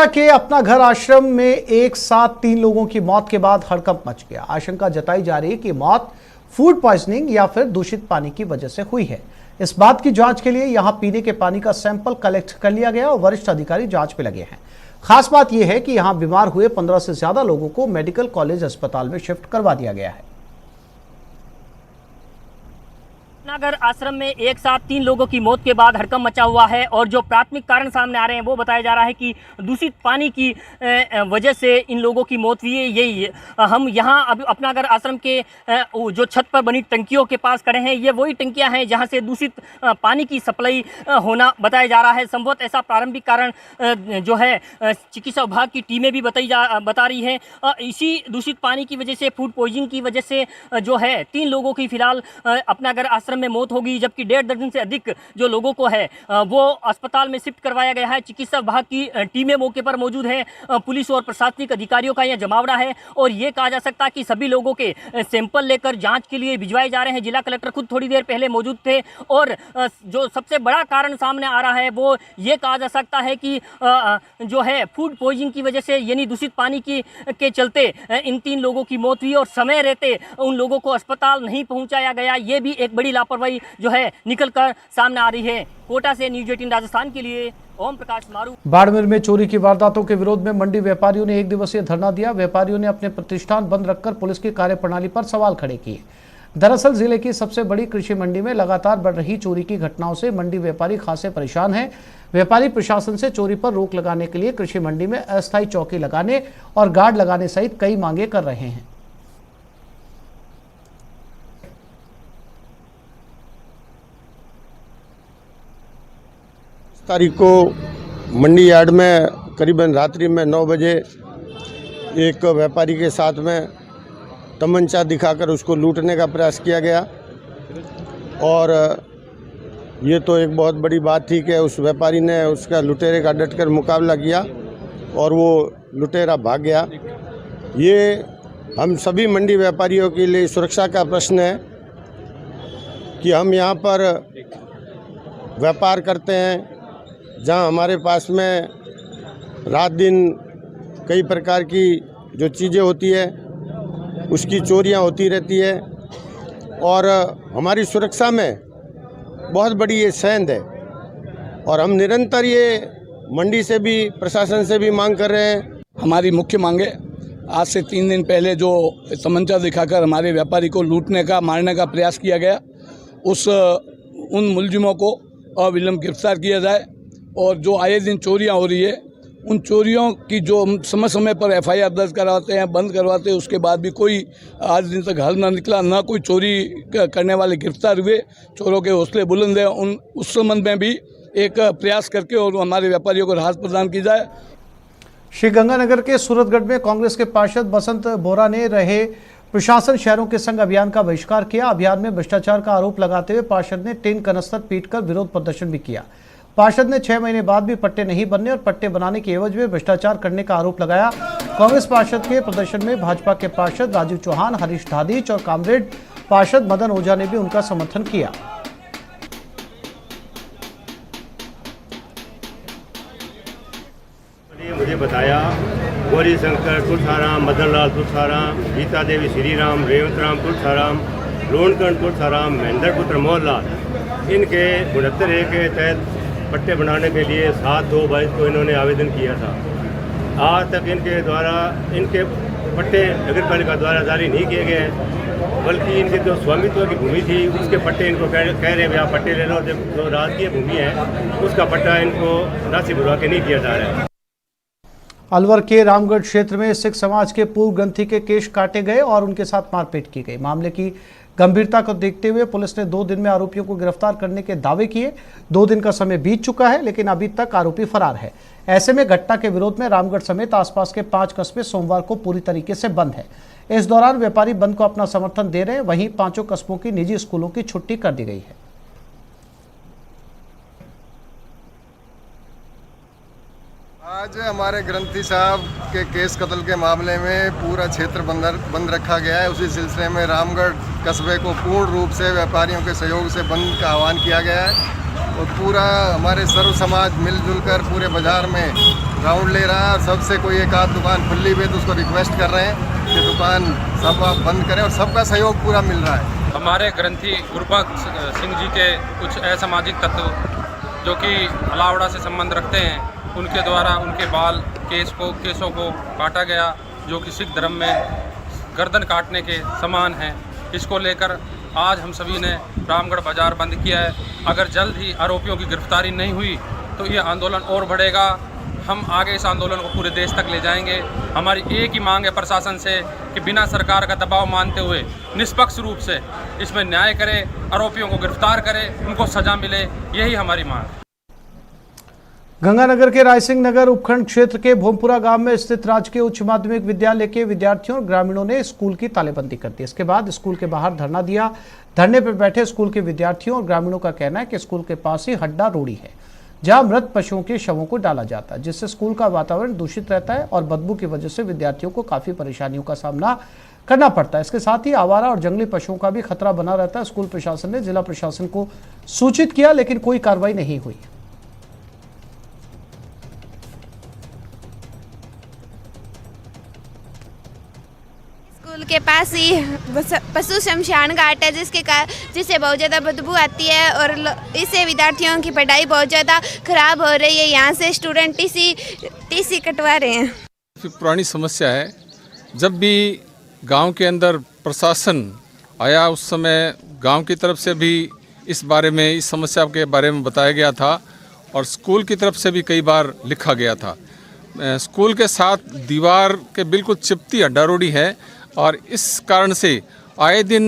के अपना घर आश्रम में एक साथ 3 लोगों की मौत के बाद हड़कंप मच गया। आशंका जताई जा रही है कि मौत फूड पॉइजनिंग या फिर दूषित पानी की वजह से हुई है। इस बात की जांच के लिए यहां पीने के पानी का सैंपल कलेक्ट कर लिया गया और वरिष्ठ अधिकारी जांच में लगे हैं। खास बात यह है कि यहां बीमार हुए 15 से ज्यादा लोगों को मेडिकल कॉलेज अस्पताल में शिफ्ट करवा दिया गया है। नगर आश्रम में एक साथ 3 लोगों की मौत के बाद हड़कंप मचा हुआ है और जो प्राथमिक कारण सामने आ रहे हैं वो बताया जा रहा है कि दूषित पानी की वजह से इन लोगों की मौत हुई है। यही हम यहाँ अभी अपनागर आश्रम के जो छत पर बनी टंकियों के पास खड़े हैं। ये वही टंकियाँ हैं जहाँ से दूषित पानी की सप्लाई होना बताया जा रहा है। संभवतः ऐसा प्रारंभिक कारण जो है चिकित्सा विभाग की टीमें भी बता रही है। इसी दूषित पानी की वजह से, फूड पॉइजनिंग की वजह से जो है 3 लोगों की फिलहाल अपनागर आश्रम में मौत होगी, जबकि 1.5 दर्जन से अधिक जो लोगों को है वो अस्पताल में शिफ्ट करवाया गया है। चिकित्सा विभाग की टीमें मौके पर मौजूद है। पुलिस और प्रशासनिक अधिकारियों का यह जमावड़ा है और ये कहा जा सकता है कि सभी लोगों के सैंपल लेकर जांच के लिए भिजवाए जा रहे हैं। जिला कलेक्टर खुद थोड़ी देर पहले मौजूद थे और जो सबसे बड़ा कारण सामने आ रहा है वो ये कहा जा सकता है कि जो है फूड पॉइजनिंग की वजह से, यानी दूषित पानी के चलते इन 3 लोगों की मौत हुई और समय रहते उन लोगों को अस्पताल नहीं पहुंचाया गया। ये भी एक बड़ी लापरवाही जो है निकल कर सामने आ रही है। कोटा से न्यूज़ 18 राजस्थान के लिए ओम प्रकाश मारू। बाड़मेर में चोरी की वारदातों के विरोध में मंडी व्यापारियों ने 1 दिवसीय धरना दिया। व्यापारियों ने अपने प्रतिष्ठान बंद रखकर पुलिस की कार्यप्रणाली पर सवाल खड़े किए। दरअसल जिले की सबसे बड़ी कृषि मंडी में लगातार बढ़ रही चोरी की घटनाओं से मंडी व्यापारी खासे परेशान हैं। व्यापारी प्रशासन से चोरी पर रोक लगाने के लिए कृषि मंडी में अस्थायी चौकी लगाने और गार्ड लगाने सहित कई मांगे कर रहे हैं। तारीख को मंडी यार्ड में करीबन रात्रि में 9 बजे एक व्यापारी के साथ में तमंचा दिखाकर उसको लूटने का प्रयास किया गया और ये तो एक बहुत बड़ी बात थी कि उस व्यापारी ने उसका लुटेरे का डटकर मुकाबला किया और वो लुटेरा भाग गया। ये हम सभी मंडी व्यापारियों के लिए सुरक्षा का प्रश्न है कि हम यहाँ पर व्यापार करते हैं जहाँ हमारे पास में रात दिन कई प्रकार की जो चीज़ें होती है उसकी चोरियां होती रहती है और हमारी सुरक्षा में बहुत बड़ी ये सेंध है और हम निरंतर ये मंडी से भी, प्रशासन से भी मांग कर रहे हैं। हमारी मुख्य मांगे, आज से 3 दिन पहले जो तमंचा दिखाकर हमारे व्यापारी को लूटने का, मारने का प्रयास किया गया, उन मुलजिमों को अविलंब गिरफ्तार किया जाए और जो आए दिन चोरियां हो रही है उन चोरियों की जो हम समय समय पर FIR दर्ज करवाते हैं, बंद करवाते हैं, उसके बाद भी कोई आज दिन तक हल ना निकला, ना कोई चोरी करने वाले गिरफ्तार हुए। चोरों के हौसले बुलंद हैं। उस संबंध में भी एक प्रयास करके और हमारे व्यापारियों को राहत प्रदान की जाए। श्रीगंगानगर के सूरतगढ़ में कांग्रेस के पार्षद बसंत बोरा ने रहे प्रशासन शहरों के संग अभियान का बहिष्कार किया। अभियान में भ्रष्टाचार का आरोप लगाते हुए पार्षद ने टिन कनस्तर पीटकर विरोध प्रदर्शन भी किया। पार्षद ने 6 महीने बाद भी पट्टे नहीं बनने और पट्टे बनाने के एवज में भ्रष्टाचार करने का आरोप लगाया। कांग्रेस पार्षद के प्रदर्शन में भाजपा के पार्षद राजीव चौहान, हरीश धादीच और कामरेड पार्षद मदन ओझा ने भी उनका समर्थन किया। मुझे बताया गौरी शंकर तुलसाराम, मदन लाल तुलसाराम, गीता देवी श्रीराम, रेवंत राम तुलसाराम, लोनकंठ तुलसाराम, महेंद्र पुत्र मोहनलाल, इनके 69A के तहत पट्टे बनाने के लिए 7/2/22 को इन्होंने आवेदन किया था। आज तक इनके पट्टे नगर पालिका द्वारा जारी नहीं किए गए हैं, बल्कि इनके जो स्वामित्व की भूमि थी उसके पट्टे इनको कह रहे हैं आप पट्टे ले लो। जो राजकीय भूमि है उसका पट्टा इनको राशि भरवा के नहीं किया जा रहा है। अलवर के रामगढ़ क्षेत्र में सिख समाज के पूर्व ग्रंथी के केश काटे गए और उनके साथ मारपीट की गई। मामले की गंभीरता को देखते हुए पुलिस ने 2 दिन में आरोपियों को गिरफ्तार करने के दावे किए। 2 दिन का समय बीत चुका है लेकिन अभी तक आरोपी फरार है। ऐसे में घटना के विरोध में रामगढ़ समेत आसपास के 5 कस्बे सोमवार को पूरी तरीके से बंद है। इस दौरान व्यापारी बंद को अपना समर्थन दे रहे हैं। वहीं 5 कस्बों की निजी स्कूलों की छुट्टी कर दी गई है। आज हमारे ग्रंथी साहब के केस कत्ल के मामले में पूरा क्षेत्र बंद रखा गया है। उसी सिलसिले में रामगढ़ कस्बे को पूर्ण रूप से व्यापारियों के सहयोग से बंद का आह्वान किया गया है और पूरा हमारे सर्व समाज मिलजुल कर पूरे बाजार में राउंड ले रहा है और सबसे कोई एक आध दुकान खुली हुई है तो उसको रिक्वेस्ट कर रहे हैं कि दुकान सब आप बंद करें और सबका सहयोग पूरा मिल रहा है। हमारे ग्रंथी गुरुबख्श सिंह जी के कुछ असामाजिक तत्व जो कि अलावड़ा से संबंध रखते हैं, उनके द्वारा उनके बाल केसों को काटा गया, जो कि सिख धर्म में गर्दन काटने के समान है। इसको लेकर आज हम सभी ने रामगढ़ बाज़ार बंद किया है। अगर जल्द ही आरोपियों की गिरफ्तारी नहीं हुई तो ये आंदोलन और बढ़ेगा। हम आगे इस आंदोलन को पूरे देश तक ले जाएंगे। हमारी एक ही मांग है प्रशासन से कि बिना सरकार का दबाव मानते हुए निष्पक्ष रूप से इसमें न्याय करे, आरोपियों को गिरफ्तार करे, उनको सजा मिले, यही हमारी मांग है। गंगानगर के रायसिंह नगर उपखंड क्षेत्र के भोमपुरा गांव में स्थित राजकीय उच्च माध्यमिक विद्यालय के विद्यार्थियों और ग्रामीणों ने स्कूल की तालेबंदी कर दी। इसके बाद स्कूल के बाहर धरना दिया। धरने पर बैठे स्कूल के विद्यार्थियों और ग्रामीणों का कहना है कि स्कूल के पास ही हड्डा रोड़ी है जहां मृत पशुओं के शवों को डाला जाता है, जिससे स्कूल का वातावरण दूषित रहता है और बदबू की वजह से विद्यार्थियों को काफी परेशानियों का सामना करना पड़ता है। इसके साथ ही आवारा और जंगली पशुओं का भी खतरा बना रहता है। स्कूल प्रशासन ने जिला प्रशासन को सूचित किया लेकिन कोई कार्रवाई नहीं हुई। स्कूल के पास ही पशु शमशान घाट है जिससे बहुत ज़्यादा बदबू आती है और इससे विद्यार्थियों की पढ़ाई बहुत ज़्यादा खराब हो रही है। यहाँ से स्टूडेंट टीसी कटवा रहे हैं। पुरानी समस्या है। जब भी गांव के अंदर प्रशासन आया उस समय गांव की तरफ से भी इस बारे में, इस समस्या के बारे में बताया गया था और स्कूल की तरफ से भी कई बार लिखा गया था। स्कूल के साथ दीवार के बिल्कुल चिपटी हड्डा रोड़ी है और इस कारण से आए दिन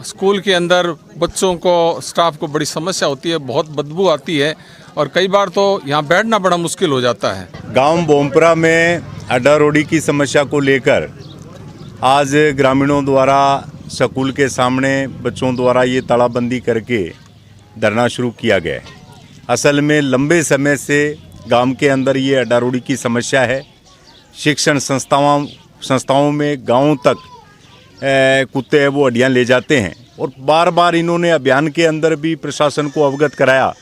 स्कूल के अंदर बच्चों को, स्टाफ को बड़ी समस्या होती है, बहुत बदबू आती है और कई बार तो यहाँ बैठना बड़ा मुश्किल हो जाता है। गांव भोमपुरा में हड्डा रोड़ी की समस्या को लेकर आज ग्रामीणों द्वारा स्कूल के सामने बच्चों द्वारा ये तालाबंदी करके धरना शुरू किया गया है। असल में लंबे समय से गांव के अंदर ये हड्डा रोड़ी की समस्या है। शिक्षण संस्थाओं में गांवों तक कुत्ते हैं वो हड्डियाँ ले जाते हैं और बार बार इन्होंने अभियान के अंदर भी प्रशासन को अवगत कराया।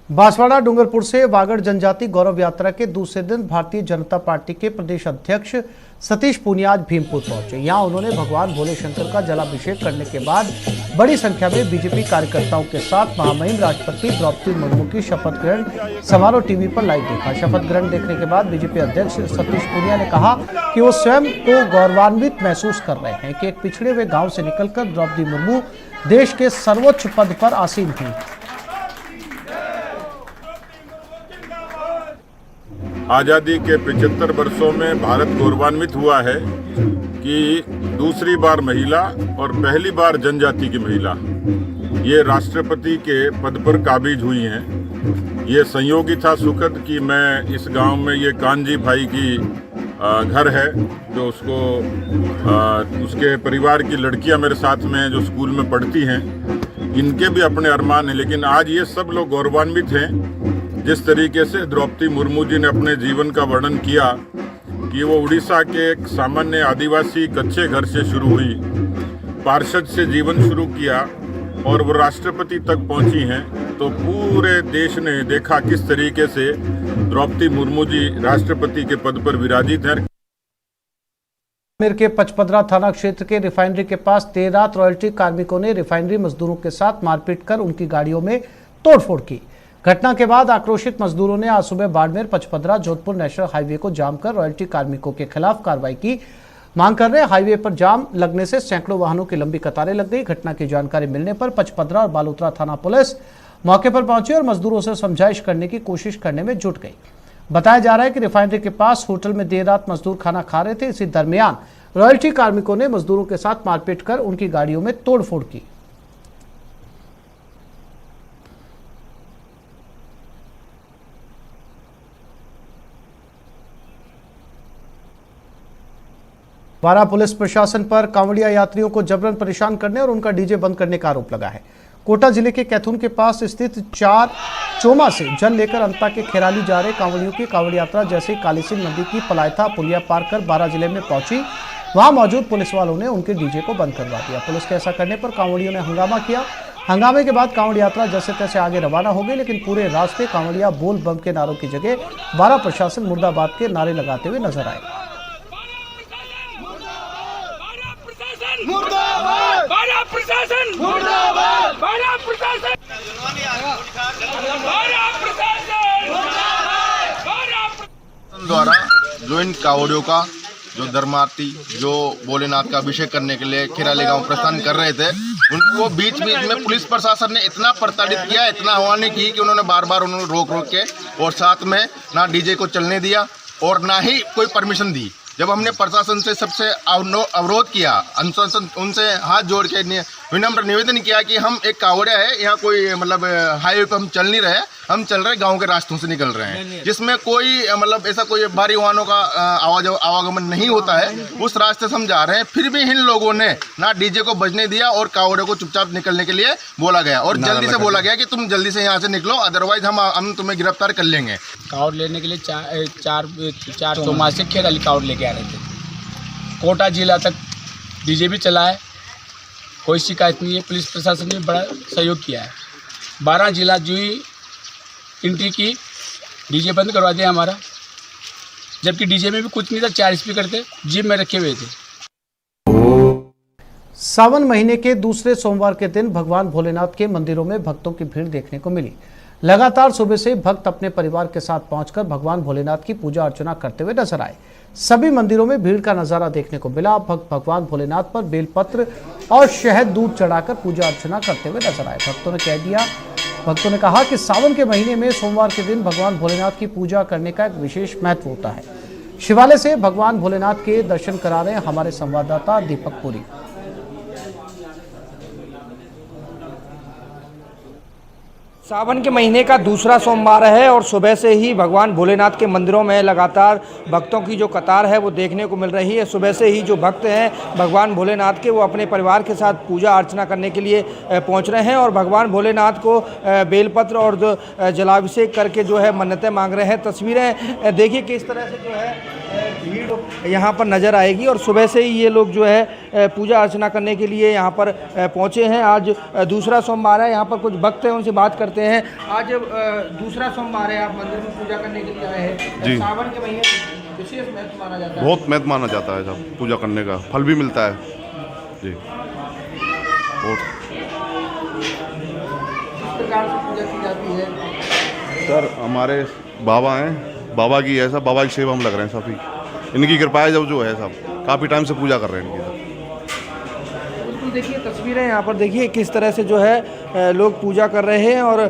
बांसवाड़ा डूंगरपुर से वागड़ जनजाति गौरव यात्रा के दूसरे दिन भारतीय जनता पार्टी के प्रदेश अध्यक्ष सतीश पूनिया आज भीमपुर पहुंचे। यहां उन्होंने भगवान भोले शंकर का जलाभिषेक करने के बाद बड़ी संख्या में बीजेपी कार्यकर्ताओं के साथ महामहिम राष्ट्रपति द्रौपदी मुर्मू की शपथ ग्रहण समारोह टीवी पर लाइव देखा। शपथ ग्रहण देखने के बाद बीजेपी अध्यक्ष सतीश पूनिया ने कहा कि वो स्वयं को गौरवान्वित महसूस कर रहे हैं कि एक पिछड़े हुए गाँव से निकलकर द्रौपदी मुर्मू देश के सर्वोच्च पद पर आसीन हुई। आज़ादी के 75 वर्षों में भारत गौरवान्वित हुआ है कि दूसरी बार महिला और पहली बार जनजाति की महिला ये राष्ट्रपति के पद पर काबिज हुई हैं। ये संयोग ही था सुखद कि मैं इस गांव में ये कानजी भाई की घर है जो उसके परिवार की लड़कियां मेरे साथ में जो स्कूल में पढ़ती हैं, इनके भी अपने अरमान हैं। लेकिन आज ये सब लोग गौरवान्वित हैं जिस तरीके से द्रौपदी मुर्मू जी ने अपने जीवन का वर्णन किया कि वो उड़ीसा के एक सामान्य आदिवासी कच्चे घर से शुरू हुई, पार्षद से जीवन शुरू किया और वो राष्ट्रपति तक पहुंची हैं। तो पूरे देश ने देखा किस तरीके से द्रौपदी मुर्मू जी राष्ट्रपति के पद पर विराजित हैं। कश्मीर के पचपदरा थाना क्षेत्र के रिफाइनरी के पास देर रात रॉयल्टी कार्मिकों ने रिफाइनरी मजदूरों के साथ मारपीट कर उनकी गाड़ियों में तोड़फोड़ की। घटना के बाद आक्रोशित मजदूरों ने आज सुबह बाड़मेर पचपदरा जोधपुर नेशनल हाईवे को जाम कर रॉयल्टी कार्मिकों के खिलाफ कार्रवाई की मांग कर रहे। हाईवे पर जाम लगने से सैकड़ों वाहनों की लंबी कतारें लग गई। घटना की जानकारी मिलने पर पचपदरा और बालोतरा थाना पुलिस मौके पर पहुंची और मजदूरों से समझाइश करने की कोशिश करने में जुट गई। बताया जा रहा है कि रिफाइनरी के पास होटल में देर रात मजदूर खाना खा रहे थे। इसी दरमियान रॉयल्टी कार्मिकों ने मजदूरों के साथ मारपीट कर उनकी गाड़ियों में तोड़फोड़ की। बारा पुलिस प्रशासन पर कांवड़िया यात्रियों को जबरन परेशान करने और उनका डीजे बंद करने का आरोप लगा है। कोटा जिले के कैथून के पास स्थित 4 चोमा से जल लेकर अंता के खेराली जा रहे कांवड़ियों की कांवड़ यात्रा जैसे कालीसिंह नदी की पलायथा पुलिया पार कर बारा जिले में पहुंची, वहां मौजूद पुलिस वालों ने उनके डीजे को बंद करवा दिया। पुलिस के ऐसा करने पर कांवड़ियों ने हंगामा किया। हंगामे के बाद कांवड़ यात्रा जैसे तैसे आगे रवाना हो गई, लेकिन पूरे रास्ते कांवड़िया बोल बम के नारों की जगह बारा प्रशासन मुर्दाबाद के नारे लगाते हुए नजर आए। द्वारा जो इन कांवड़ियों का जो धर्मार्थी जो भोलेनाथ का अभिषेक करने के लिए खिराली गांव प्रस्थान कर रहे थे, उनको बीच बीच में पुलिस प्रशासन ने इतना प्रताड़ित किया, इतना अवमानना की कि उन्होंने बार बार उन्होंने रोक के और साथ में ना डीजे को चलने दिया और ना ही कोई परमिशन दी। जब हमने प्रशासन से सबसे अवरोध किया, उनसे हाथ जोड़ के विनम्र निवेदन किया कि हम एक कांवड़िया है, यहाँ कोई मतलब हाईवे पर हम चल नहीं रहे, हम चल रहे गांव के रास्तों से निकल रहे हैं, जिसमें कोई मतलब ऐसा कोई भारी वाहनों का आवागमन नहीं होता है, उस रास्ते से हम जा रहे हैं। फिर भी इन लोगों ने ना डीजे को बजने दिया और कांवड़े को चुपचाप निकलने के लिए बोला गया और जल्दी से बोला गया कि तुम जल्दी से यहाँ से निकलो, अदरवाइज हम तुम्हें गिरफ्तार कर लेंगे। कांवड़ लेने के लिए चार सोमवार से खेराली कांवड़ लेके आ रहे थे। कोटा जिला तक डीजे भी चला है, कोई शिकायत नहीं है। पुलिस प्रशासन ने बड़ा सहयोग किया है। 12 जिला जो ही एंट्री की, डीजे बंद करवा दिया हमारा, जबकि डीजे में भी कुछ नहीं था, 4 स्पीकर थे जिम में रखे हुए थे। सावन महीने के दूसरे सोमवार के दिन भगवान भोलेनाथ के मंदिरों में भक्तों की भीड़ देखने को मिली। लगातार सुबह से भक्त अपने परिवार के साथ पहुंचकर भगवान भोलेनाथ की पूजा अर्चना करते हुए नजर आए। सभी मंदिरों में भीड़ का नजारा देखने को मिला। भक्त भगवान भोलेनाथ पर बेलपत्र और शहद दूध चढ़ाकर पूजा अर्चना करते हुए नजर आए। भक्तों ने कहा कि सावन के महीने में सोमवार के दिन भगवान भोलेनाथ की पूजा करने का एक विशेष महत्व होता है। शिवालय से भगवान भोलेनाथ के दर्शन करा रहे हमारे संवाददाता दीपक पुरी। सावन के महीने का दूसरा सोमवार है और सुबह से ही भगवान भोलेनाथ के मंदिरों में लगातार भक्तों की जो कतार है वो देखने को मिल रही है। सुबह से ही जो भक्त हैं भगवान भोलेनाथ के, वो अपने परिवार के साथ पूजा अर्चना करने के लिए पहुंच रहे हैं और भगवान भोलेनाथ को बेलपत्र और जलाभिषेक करके जो है मन्नतें मांग रहे हैं। तस्वीरें देखिए किस तरह से जो है भीड़ यहाँ पर नज़र आएगी और सुबह से ही ये लोग जो है पूजा अर्चना करने के लिए यहाँ पर पहुँचे हैं। आज दूसरा सोमवार है, यहाँ पर कुछ भक्त हैं, उनसे बात करते हैं। आज दूसरा सोमवार है, आप मंदिर में पूजा करने के लिए आए हैं। जी। सावन के महीने विशेष महत्व माना जाता है। बहुत महत्व माना जाता है, जब पूजा करने का फल भी मिलता है जी। और किस प्रकार से पूजा की जाती है? सर हमारे बाबा हैं, बाबा की है सब, बाबा की सेवा हम लग रहे हैं सभी, इनकी कृपा है। जब जो है सब काफ़ी टाइम से पूजा कर रहे हैं इनकी सब। देखिए तस्वीरें यहाँ पर देखिए किस तरह से जो है लोग पूजा कर रहे हैं और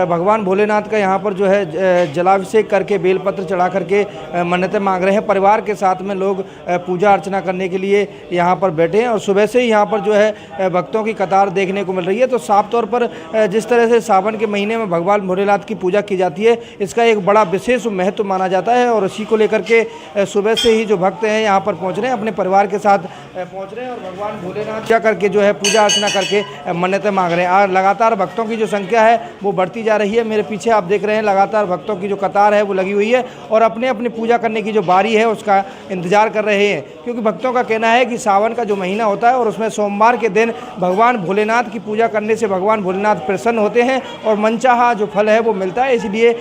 भगवान भोलेनाथ का यहाँ पर जो है जलाभिषेक करके बेलपत्र चढ़ा करके मन्नतें मांग रहे हैं। परिवार के साथ में लोग पूजा अर्चना करने के लिए यहाँ पर बैठे हैं और सुबह से ही यहाँ पर जो है भक्तों की कतार देखने को मिल रही है। तो साफ तौर पर जिस तरह से सावन के महीने में भगवान भोलेनाथ की पूजा की जाती है, इसका एक बड़ा विशेष महत्व माना जाता है और इसी को लेकर के सुबह से ही जो भक्त हैं यहाँ पर पहुँच रहे हैं, अपने परिवार के साथ पहुँच रहे हैं और भगवान भोलेनाथ पूजा करके जो है पूजा अर्चना करके मन्नतें मांग रहे हैं। लगातार भक्तों की जो संख्या है वो बढ़ती जा रही है। मेरे पीछे आप देख रहे हैं लगातार भक्तों की जो कतार है वो लगी हुई है और अपने अपने पूजा करने की जो बारी है उसका इंतजार कर रहे हैं, क्योंकि भक्तों का कहना है कि सावन का जो महीना होता है और उसमें सोमवार के दिन भगवान भोलेनाथ की पूजा करने से भगवान भोलेनाथ प्रसन्न होते हैं और मनचाहा जो फल है वो मिलता है। इसलिए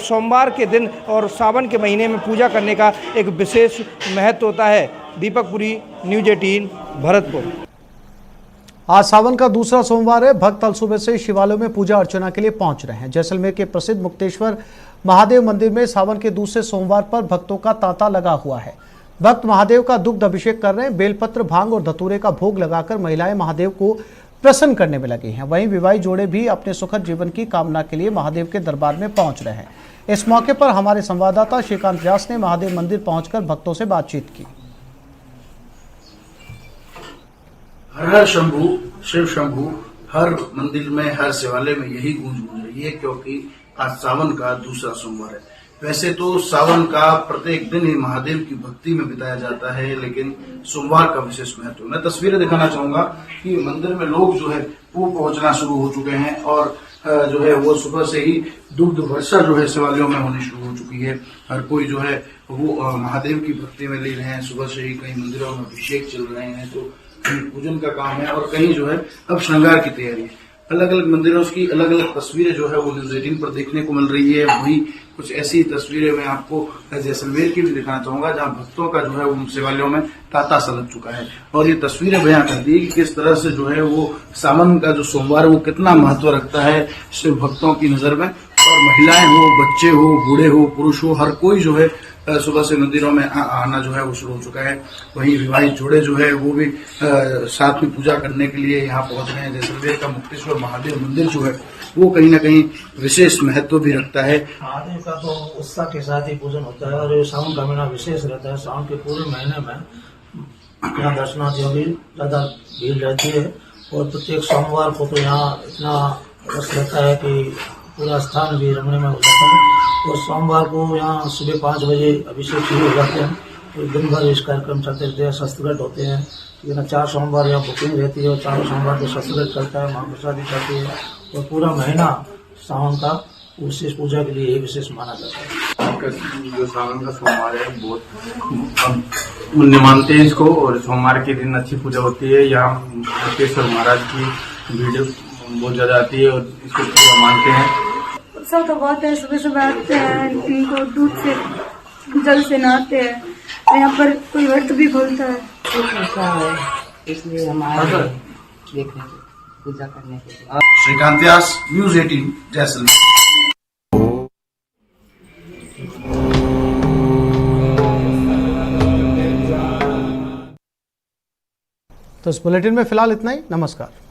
सोमवार के दिन और सावन के महीने में पूजा करने का एक विशेष महत्व होता है। दीपक पुरी, न्यूज़ 18, भरतपुर। आज सावन का दूसरा सोमवार है। भक्त सुबह से शिवालयों में पूजा अर्चना के लिए पहुंच रहे हैं। जैसलमेर के प्रसिद्ध मुक्तेश्वर महादेव मंदिर में सावन के दूसरे सोमवार पर भक्तों का तांता लगा हुआ है। भक्त महादेव का दुग्ध अभिषेक कर रहे हैं। बेलपत्र, भांग और धतूरे का भोग लगाकर महिलाएं महादेव को प्रसन्न करने में लगी हैं। वहीं विवाहित जोड़े भी अपने सुखद जीवन की कामना के लिए महादेव के दरबार में पहुंच रहे हैं। इस मौके पर हमारे संवाददाता श्रीकांत व्यास ने महादेव मंदिर पहुंचकर भक्तों से बातचीत की। हर हर शंभू, शिव शंभू, हर मंदिर में, हर शिवालय में यही गूंज रही है, क्योंकि आज सावन का दूसरा सोमवार है। वैसे तो सावन का प्रत्येक दिन ही महादेव की भक्ति में बिताया जाता है, लेकिन सोमवार का विशेष महत्व। मैं तस्वीरें दिखाना चाहूंगा कि मंदिर में लोग जो है वो पहुंचना शुरू हो चुके हैं और जो है वो सुबह से ही दुग्ध वर्षा जो है शिवालयों में होनी शुरू हो चुकी है। हर कोई जो है वो महादेव की भक्ति में लीन है। सुबह से ही कई मंदिरों में अभिषेक चल रहे हैं, तो कहीं पूजन का काम है और कहीं जो है अब श्रृंगार की तैयारी है। अलग अलग मंदिरों की अलग अलग तस्वीरें जो है वो न्यूज 18 पर देखने को मिल रही है। वहीं कुछ ऐसी तस्वीरें मैं आपको जैसलमेर की भी दिखाना चाहूंगा, जहां भक्तों का जो है वो शिवालयों में तांता सा लग चुका है। और ये तस्वीरें बयां करती है कि किस तरह से जो है वो सावन का जो सोमवार वो कितना महत्व रखता है शिव भक्तों की नजर में। और महिलाएं हो, बच्चे हो, बूढ़े हो, पुरुष हो, हर कोई जो है सुबह से मंदिरों में आना जो है वो शुरू हो चुका है। वहीं विवाहित जोड़े जो है वो भी साथ में पूजा करने के लिए यहाँ पहुंच रहे हैं। जैसलमेर का मुक्तेश्वर महादेव मंदिर जो है वो कहीं ना कहीं विशेष महत्व भी रखता है। महादेव का तो उत्साह के साथ ही पूजन होता है और ये सावन का महीना विशेष रहता है। सावन के पूरे महीने में यहाँ दर्शनार्थियों की ज्यादा भीड़ रहती है और प्रत्येक सोमवार को तो यहाँ इतना रस रहता है कि पूरा स्थान भी रमणीय में हो जाता है। और सोमवार को यहाँ सुबह 5 बजे अभिषेक शुरू हो जाते हैं और दिन भर इस कार्यक्रम चलते रहते हैं। शस्त्रघट होते हैं, लेकिन 4 सोमवार यहाँ बुकिंग रहती है और 4 सोमवार को शस्त्रघट चलता है, महाप्रसादी चलती है और पूरा महीना सावन का विशेष पूजा के लिए विशेष माना जाता है। जो सावन का सोमवार है बहुत पुण्य मानते हैं इसको और सोमवार के दिन अच्छी पूजा होती है। यहाँ मुक्तेश्वर महाराज की भीड़ बहुत ज्यादा आती है और इसको पूरा मानते हैं। सब तो बहुत है, सुबह सुबह आते हैं, इनको दूध से जल से नहाते हैं। यहाँ पर कोई व्रत भी खोलता है, इसलिए हमारे देखने पूजा करने के लिए। श्रीकांत व्यास, न्यूज 18 जैसलमेर। तो इस बुलेटिन में फिलहाल इतना ही। नमस्कार।